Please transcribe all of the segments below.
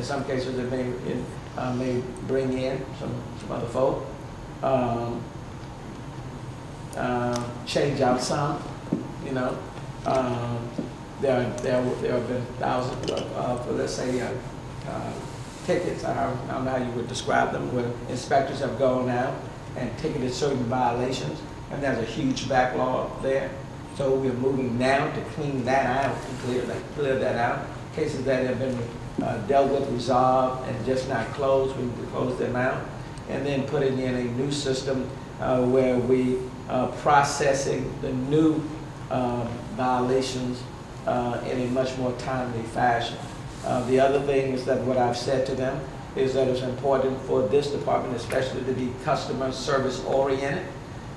some cases, it may bring in some other folk. Change out some, you know. There have been thousands of let's say, tickets, I don't know how you would describe them, where inspectors have gone out and ticketed certain violations, and there's a huge backlog there. So we're moving now to clean that out and clear that out. Cases that have been dealt with, resolved, and just not closed, we close them out. And then putting in a new system where we processing the new violations in a much more timely fashion. The other thing is that what I've said to them is that it's important for this department especially to be customer service oriented,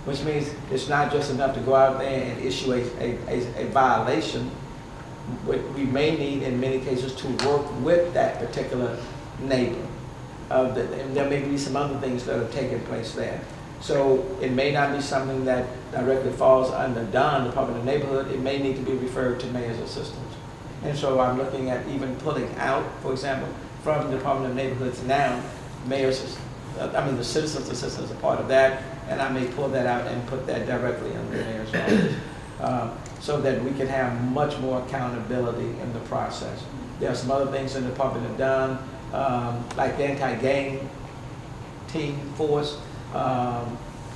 which means it's not just enough to go out there and issue a violation. We may need in many cases to work with that particular neighbor. And there may be some other things that are taking place there. So it may not be something that directly falls under DON, Department of Neighborhood. It may need to be referred to mayor's assistants. And so I'm looking at even pulling out, for example, from the Department of Neighborhoods now, the citizens' assistants are part of that, and I may pull that out and put that directly under the mayor's office, so that we can have much more accountability in the process. There are some other things in the Department of DON, like the anti-gang team force.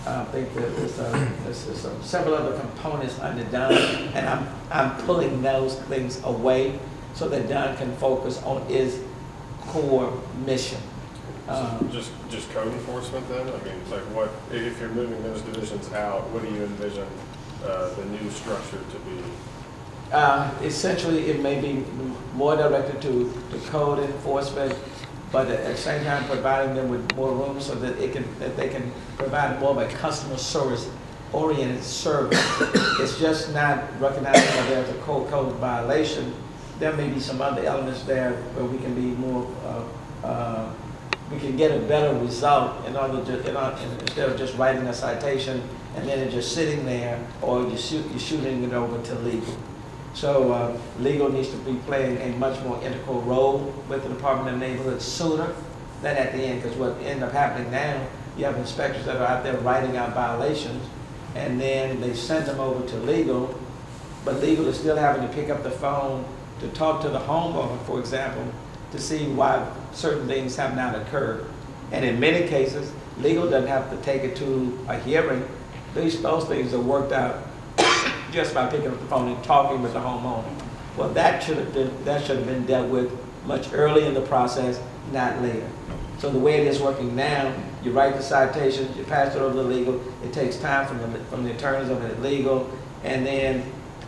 I think that there's several other components under DON, and I'm pulling those things away so that DON can focus on its core mission. So just code enforcement then? I mean, like what, if you're moving those divisions out, what do you envision the new structure to be? Essentially, it may be more directed to code enforcement, but at the same time providing them with more room so that they can provide more of a customer service oriented service. It's just not recognizing that there's a code violation. There may be some other elements there where we can be more, we can get a better result instead of just writing a citation and then it just sitting there, or you're shooting it over to legal. So legal needs to be playing a much more integral role with the Department of Neighborhood sooner than at the end, because what ends up happening now, you have inspectors that are out there writing out violations, and then they send them over to legal, but legal is still having to pick up the phone to talk to the homeowner, for example, to see why certain things have not occurred. And in many cases, legal doesn't have to take it to a hearing. Those things are worked out just by picking up the phone and talking with the homeowner. Well, that should have been dealt with much earlier in the process, not later. So the way it is working now, you write the citations, you pass it over to legal, it takes time from the attorneys over at legal, and then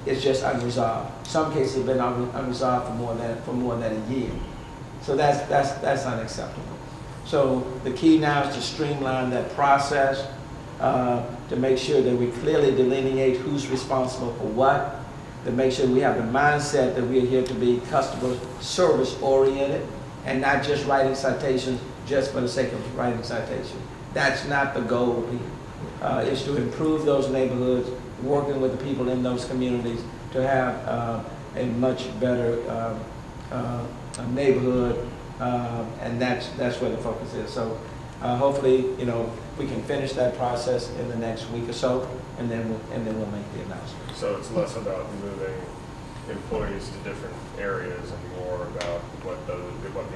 it's just unresolved. Some cases have been unresolved for more than a year. So that's unacceptable. So the key now is to streamline that process, to make sure that we clearly delineate who's responsible for what, to make sure we have the mindset that we are here to be customer service oriented and not just writing citations just for the sake of writing citations. That's not the goal here. It's to improve those neighborhoods, working with the people in those communities to have a much better neighborhood, and that's where the focus is. So hopefully, we can finish that process in the next week or so, and then we'll make the announcement. So it's less about moving employees to different areas and more about what the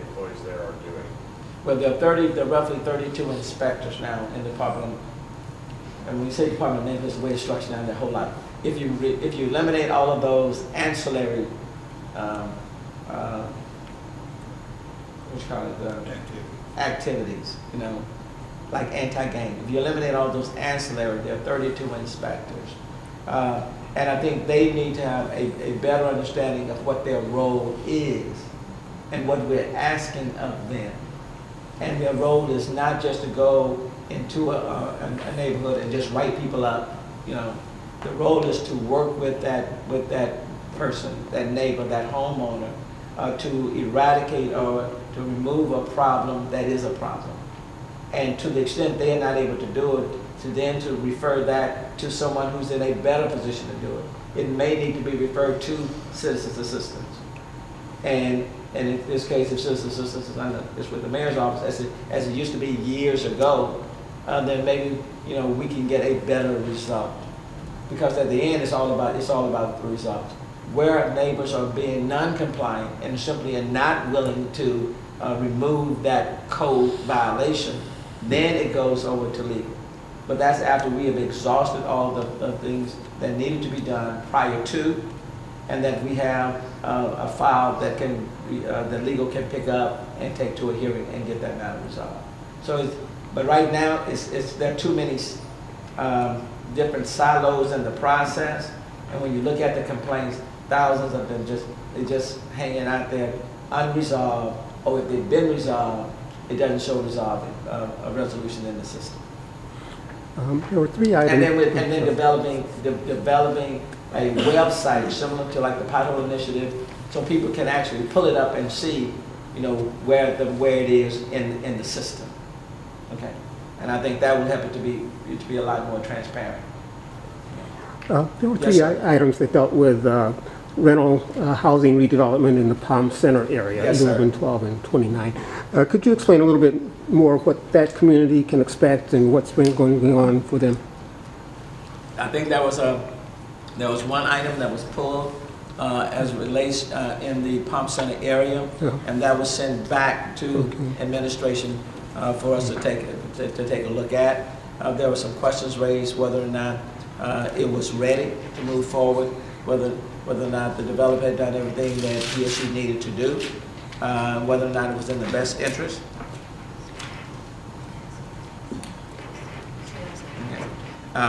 employees there are doing. Well, there are roughly 32 inspectors now in the department. And when you say Department of Neighborhood, the way it's structured now, a whole lot. If you eliminate all of those ancillary, activities, like anti-gang. If you eliminate all those ancillary, there are 32 inspectors. And I think they need to have a better understanding of what their role is and what we're asking of them. And their role is not just to go into a neighborhood and just write people up. The role is to work with that person, that neighbor, that homeowner, to eradicate or to remove a problem that is a problem. And to the extent they are not able to do it, to refer that to someone who's in a better position to do it. It may need to be referred to citizens' assistants. And and in this case, if it's with the mayor's office, as it used to be years ago, then maybe, you know, we can get a better result. Because at the end, it's all about the result. Where neighbors are being non-compliant and simply are not willing to remove that code violation, then it goes over to legal. But that's after we have exhausted all the things that needed to be done prior to, and that we have a file that that legal can pick up and take to a hearing and get that matter resolved. So, but right now, there are too many different silos in the process, and when you look at the complaints, thousands of them just hanging out there unresolved, or if they've been resolved, it doesn't show a resolution in the system. There were 3 items. And then developing a website similar to like the Pothole Initiative, so people can actually pull it up and see, you know, where it is in the system. Okay, and I think that would help it to be a lot more transparent. There were 3 items that dealt with rental housing redevelopment in the Palm Center area, Yes, 11, 12, and 29. Could you explain a little bit more what that community can expect and what's been going on for them? I think there was one item that was pulled as it relates in the Palm Center area, and that was sent back to administration for us to take a look at. There were some questions raised whether or not it was ready to move forward, whether or not the developer had done everything that he or she needed to do, whether or not it was in the best interest.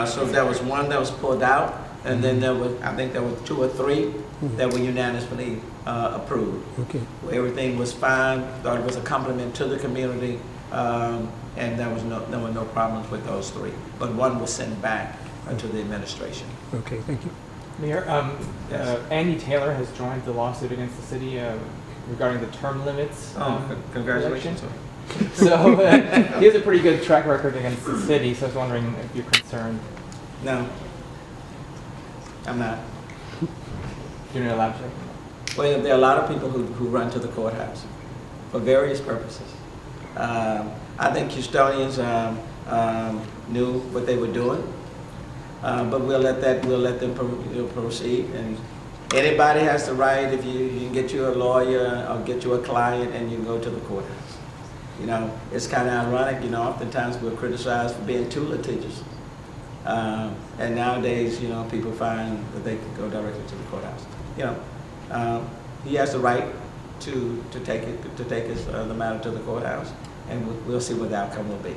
So there was one that was pulled out, and then I think there were 2 or 3 that were unanimously approved. Okay. Everything was fine, thought it was a compliment to the community, and there were no problems with those 3. But one was sent back to the administration. Okay, thank you. Mayor, Yes. Andy Taylor has joined the lawsuit against the city regarding the term limits. Congratulations. So he has a pretty good track record against the city, so I was wondering if you're concerned. No, I'm not. You're not allowed to? Well, there are a lot of people who run to the courthouse for various purposes. I think custodians knew what they were doing, but we'll let them proceed. And anybody has the right, if you can get you a lawyer or get you a client, and you can go to the courthouse. You know, it's kind of ironic. You know, oftentimes we're criticized for being too litigious, and nowadays, you know, people find that they can go directly to the courthouse. You know, he has the right to take the matter to the courthouse, and we'll see what the outcome will be.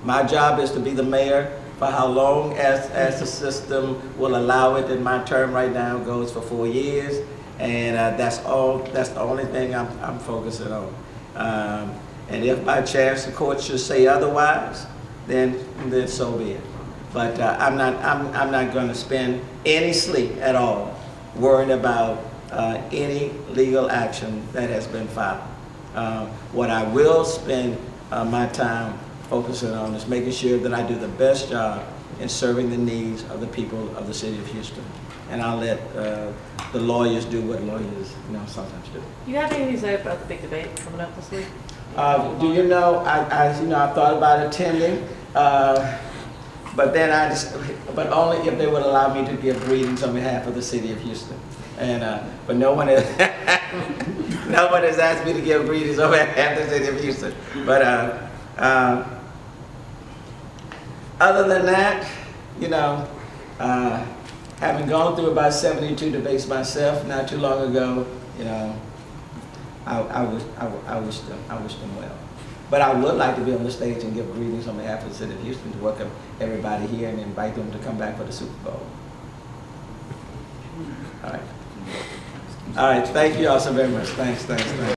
My job is to be the mayor for how long as the system will allow it. And my term right now goes for 4 years, and that's the only thing I'm focusing on. And if by chance the court should say otherwise, then so be it. But I'm not going to spend any sleep at all worrying about any legal action that has been filed. What I will spend my time focusing on is making sure that I do the best job in serving the needs of the people of the city of Houston. And I'll let the lawyers do what lawyers, you know, sometimes do. You have anything to say about the big debate coming up this week? Do you know, I thought about attending, but then but only if they would allow me to give greetings on behalf of the city of Houston. And but no one has asked me to give greetings on behalf of the city of Houston. But other than that, you know, having gone through about 72 debates myself not too long ago, you know, I wish them well. But I would like to be on the stage and give greetings on behalf of the city of Houston to welcome everybody here and invite them to come back for the Super Bowl. All right. All right. Thank you all so very much. Thanks.